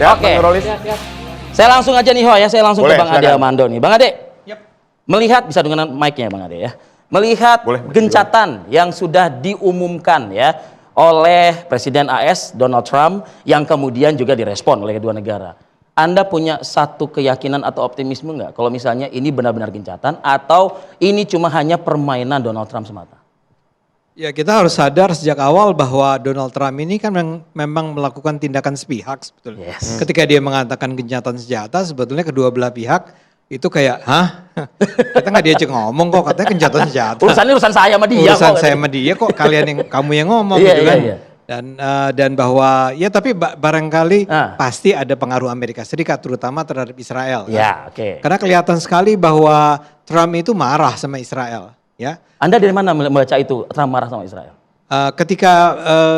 Ya, Oke. Bang Nurholis. Saya langsung aja nih Ho ya, saya langsung Boleh, ke Bang Ade silakan. Armando nih. Bang Ade, melihat bisa dengan mic-nya Bang Ade ya. Melihat Boleh, gencatan yang sudah diumumkan ya oleh Presiden AS Donald Trump yang kemudian juga direspon oleh kedua negara. Anda punya satu keyakinan atau optimisme nggak kalau misalnya ini benar-benar gencatan atau ini cuma hanya permainan Donald Trump semata? Ya, kita harus sadar sejak awal bahwa Donald Trump ini kan memang melakukan tindakan sepihak sebetulnya. Yes. Ketika dia mengatakan gencatan senjata, sebetulnya kedua belah pihak itu kayak, hah? Kita nggak diajak ngomong kok, katanya gencatan senjata. Urusan saya sama dia Urusan kok. saya sama dia kok, kamu yang ngomong Iya, gitu iya, kan. iya. Dan bahwa ya tapi barangkali Ah. pasti ada pengaruh Amerika Serikat terutama terhadap Israel. Ya, oke. Karena kelihatan sekali bahwa Trump itu marah sama Israel, ya. Anda dari mana membaca itu Trump marah sama Israel? Ketika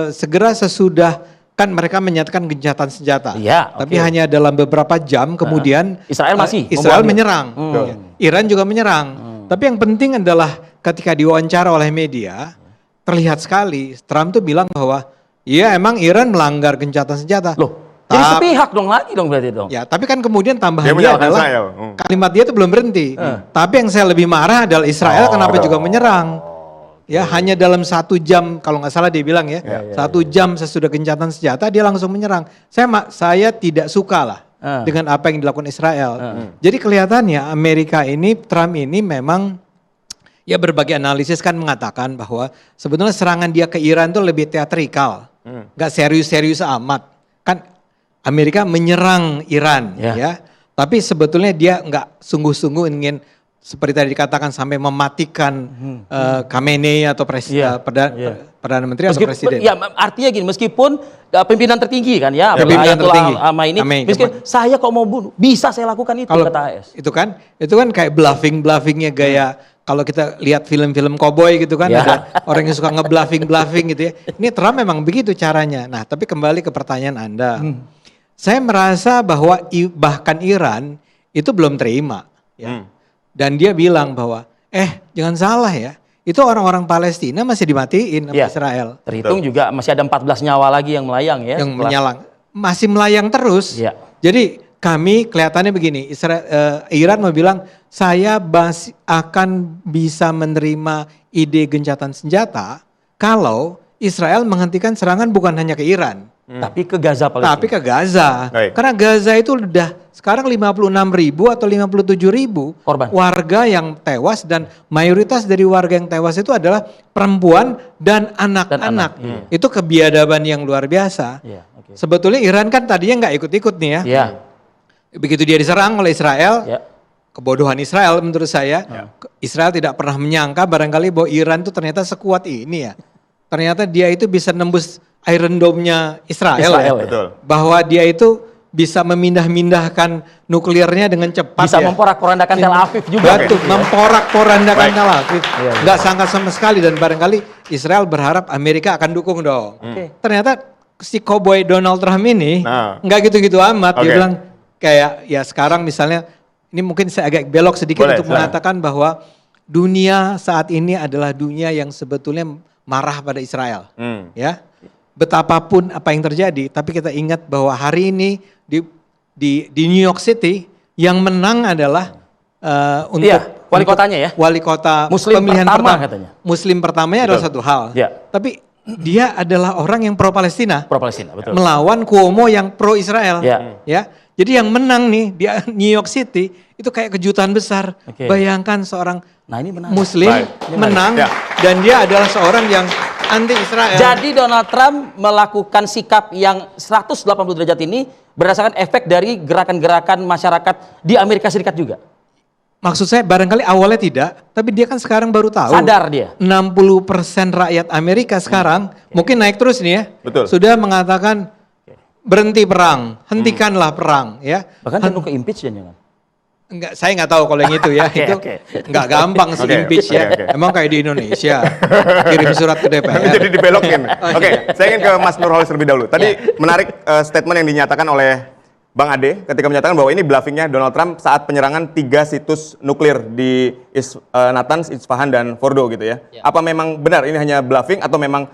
segera sesudah kan mereka menyatakan gencatan senjata, Iya, tapi oke. hanya dalam beberapa jam kemudian Israel masih Israel membuat- menyerang, ya. Iran juga menyerang. Tapi yang penting adalah ketika diwawancara oleh media terlihat sekali Trump tuh bilang bahwa iya emang Iran melanggar gencatan senjata. Loh, jadi sepihak dong lagi dong berarti dong. Ya, tapi kan kemudian tambahan Dia dia menyalahkan adalah Israel. kalimat dia itu belum berhenti. Tapi yang saya lebih marah adalah Israel kenapa juga menyerang. Ya, hanya dalam 1 jam kalau nggak salah dia bilang ya, 1 jam sesudah gencatan senjata dia langsung menyerang. Saya tidak suka lah dengan apa yang dilakukan Israel. Jadi kelihatannya Amerika ini, Trump ini memang ya berbagai analisis kan mengatakan bahwa sebetulnya serangan dia ke Iran itu lebih teatrikal, nggak serius-serius amat. Kan Amerika menyerang Iran, ya. Tapi sebetulnya dia nggak sungguh-sungguh ingin seperti tadi dikatakan sampai mematikan Khamenei atau perdana menteri atau presiden. Ya artinya gini, meskipun pimpinan tertinggi kan ya, Pimpinan tertinggi. Ama ini, meskipun saya kok mau bunuh, bisa saya lakukan itu Kalau kata AS. itu kan kayak bluffingnya gaya. Kalau kita lihat film-film koboi gitu kan, Ya. ada orang yang suka nge-bluffing gitu ya. Ini Trump memang begitu caranya. Nah, tapi kembali ke pertanyaan Anda. Saya merasa bahwa bahkan Iran itu belum terima. Ya. Dan dia bilang bahwa, jangan salah ya, itu orang-orang Palestina masih dimatiin sama Israel. Terhitung juga masih ada 14 nyawa lagi yang melayang ya. Yang masih melayang terus. Ya. Jadi kami kelihatannya begini, Iran mau bilang, saya akan bisa menerima ide gencatan senjata kalau Israel menghentikan serangan bukan hanya ke Iran. Tapi ke Gaza Palestina. Tapi ke Gaza. Baik. Karena Gaza itu udah sekarang 56.000 atau 57.000 Korban. warga yang tewas dan mayoritas dari warga yang tewas itu adalah perempuan dan anak-anak. Itu kebiadaban yang luar biasa. Iya, oke. Sebetulnya Iran kan tadinya nggak ikut-ikut nih ya. Iya. Begitu dia diserang oleh Israel, Ya. kebodohan Israel menurut saya. Israel tidak pernah menyangka barangkali bahwa Iran itu ternyata sekuat ini ya. Ternyata dia itu bisa nembus Iron Dome-nya Israel ya. Betul. Bahwa dia itu bisa memindah-mindahkan nuklirnya dengan cepat Bisa ya. memporak-porandakan Tel Aviv juga. Betul, memporak-porandakan Baik. Tel Aviv. Nggak sangka sama sekali dan barangkali Israel berharap Amerika akan dukung dong. Ternyata si cowboy Donald Trump ini nggak gitu-gitu amat. Dia Oke. bilang kayak ya sekarang misalnya, ini mungkin saya agak belok sedikit Boleh, untuk mengatakan bahwa dunia saat ini adalah dunia yang sebetulnya marah pada Israel. Ya. Betapapun apa yang terjadi, tapi kita ingat bahwa hari ini di New York City yang menang adalah untuk wali kotanya ya. Wali kota Muslim pemilihan pertama pertama katanya. Muslim pertamanya adalah satu hal. Ya. Tapi dia adalah orang yang pro Palestina Pro Palestina, betul. melawan Cuomo yang pro Israel. Ya. Ya. Jadi yang menang nih di New York City itu kayak kejutan besar. Oke. Bayangkan seorang Nah, ini menarik. Muslim Baik. menang Ya. dan dia adalah seorang yang anti Israel. Jadi Donald Trump melakukan sikap yang 180 derajat ini berdasarkan efek dari gerakan-gerakan masyarakat di Amerika Serikat juga. Maksud saya barangkali awalnya tidak, tapi dia kan sekarang baru tahu. Sadar dia. 60% rakyat Amerika sekarang mungkin naik terus nih ya. Betul. Sudah mengatakan berhenti perang, hentikanlah perang ya. Bahkan cenderung ke impeach jangan. Enggak, saya nggak tahu kalau yang itu ya. Itu nggak gampang sih impeach ya. Emang kayak di Indonesia kirim surat ke DPR. Jadi dibelokin. Oke, saya ingin ke Mas Nurholis terlebih dahulu. Tadi menarik statement yang dinyatakan oleh Bang Ade ketika menyatakan bahwa ini bluffingnya Donald Trump saat penyerangan 3 situs nuklir di Natanz, Isfahan, dan Fordo gitu ya. Apa memang benar ini hanya bluffing atau memang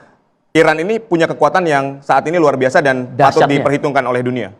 Iran ini punya kekuatan yang saat ini luar biasa dan patut Dahsyatnya. diperhitungkan oleh dunia?